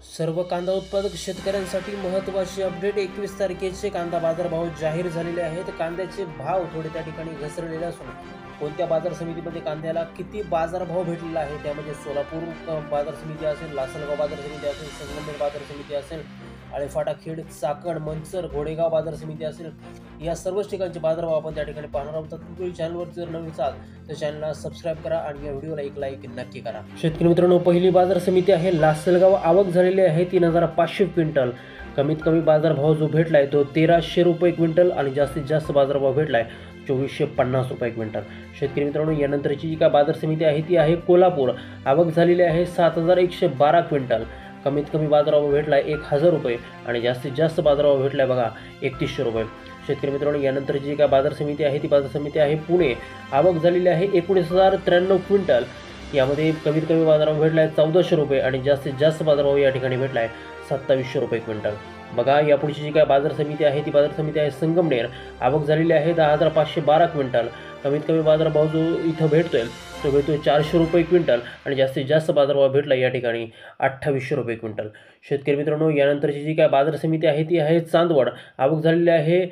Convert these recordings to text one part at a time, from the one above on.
सर्व कांदा उत्पादक शेतकऱ्यांसाठी महत्त्वाची अपडेट 21 तारखेचे कांदा बाजारभाव जाहीर झालेले आहेत। कांद्याचे भाव थोडे त्या ठिकाणी घसरलेले असून कोणत्या बाजार समितीमध्ये कांद्याला किती बाजारभाव भेटलेला आहे त्यामध्ये सोलापूर बाजार समिती असेल, लासलगाव बाजार समिती असेल, संगमनेर बाजार समिती असेल, आळेफाटा, खेड, चाकण, मंचर, घोडेगाव बाजार समिती असेल, या सर्वच ठिकाणचे बाजारभाव आपण त्या ठिकाणी पाहणार आहोत। तुम्ही चॅनलवर जर नवीन असाल तर चॅनलला सबस्क्राईब करा आणि या व्हिडिओला एक लाईक नक्की करा। शेतकरी मित्रांनो, पहिली बाजार समिती आहे लासलगाव। आवक झालेली आहे 3500 क्विंटल। कमीत कमी बाजारभाव जो भेटला आहे तो 1300 रुपये क्विंटल आणि जास्तीत जास्त बाजारभाव भेटला आहे 2450 रुपये क्विंटल। शेतकरी मित्रांनो, यानंतरची जी काय बाजार समिती आहे ती आहे कोल्हापूर। आवक झालेली आहे 7112 क्विंटल। कमीत कमी बाजारभाव भेटला आहे 1000 रुपये आणि जास्तीत जास्त बाजारभाव भेटला आहे बघा 3100 रुपये। शेतकरी मित्रांनो, यानंतरची जी काय बाजार समिती आहे ती बाजार समिती आहे पुणे। आवक झालेली आहे 19093 क्विंटल। यामध्ये कमीत कमी बाजारभाव भेटला आहे 1400 रुपये आणि जास्तीत जास्त बाजारभाव या ठिकाणी भेटला आहे 2700 रुपये क्विंटल। बघा, यापुढची जी काय बाजार समिती आहे ती बाजार समिती आहे संगमनेर। आवक झालेली आहे 10512 क्विंटल। कमीत कमी बाजारभाव जो इथं भेटतोय तो भेटतोय 400 रुपये क्विंटल आणि जास्तीत जास्त बाजारभाव भेटला या ठिकाणी 2800 रुपये क्विंटल। शेतकरी मित्रांनो, यानंतरची जी काय बाजार समिती आहे ती आहे चांदवड। आवक झालेली आहे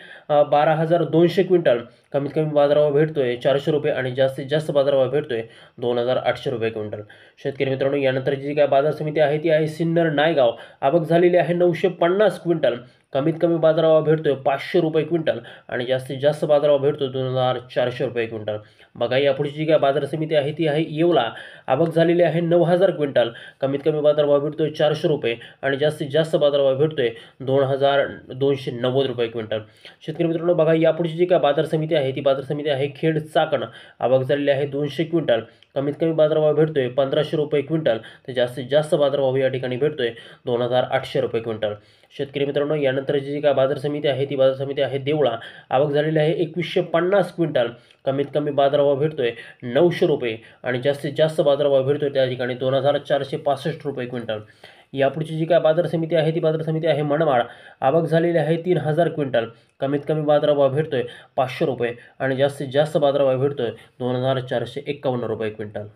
12200 क्विंटल। कमीत कमी बाजारभाव भेटतोय 400 रुपये आणि जास्तीत जास्त बाजारभाव भेटतोय 2800 रुपये क्विंटल। शेतकरी मित्रांनो, यानंतरची जी काय बाजार समिती आहे ती आहे सिन्नर नायगाव। आवक झालेली आहे 950 क्विंटल। कमीत कमी बाजारभाव भेटतोय 500 रुपये क्विंटल आणि जास्तीत जास्त बाजारभाव भेटतो 2400 रुपये क्विंटल। बघा, यापुढची जी काय बाजार समिती आहे ती आहे येवला। आवक झालेली आहे 9000 क्विंटल। कमीत कमी बाजारभाव भेटतोय 400 रुपये आणि जास्तीत जास्त बाजारभाव भेटतोय 2290 रुपये क्विंटल। शेतकरी मित्रांनो, बघा, यापुढची जी काय बाजार समिती आहे ती बाजार समिती आहे खेड चाकण। आवक झालेली आहे 200 क्विंटल। कमीत कमी बाजारभाव भेटतोय 1500 रुपये क्विंटल तर जास्तीत जास्त बाजारभाव या ठिकाणी भेटतोय 2800 रुपये क्विंटल। शेतकरी मित्रांनो, यानंतरची जी काय बाजार समिती आहे ती बाजार समिती आहे देवळा। आवक झालेली आहे 2150 क्विंटल। कमीत कमी बाजारभाव भेटतोय 900 रुपये आणि जास्तीत जास्त बाजारभाव भेटतोय त्या ठिकाणी 2465 रुपये क्विंटल। यापुढची जी काय बाजार समिती आहे ती बाजार समिती आहे मनमाड। आवक झालेली आहे 3000 क्विंटल। कमीत कमी बाजारभाव भेटतोय 500 रुपये आणि जास्तीत जास्त बाजारभाव भेटतोय 2451 रुपये क्विंटल।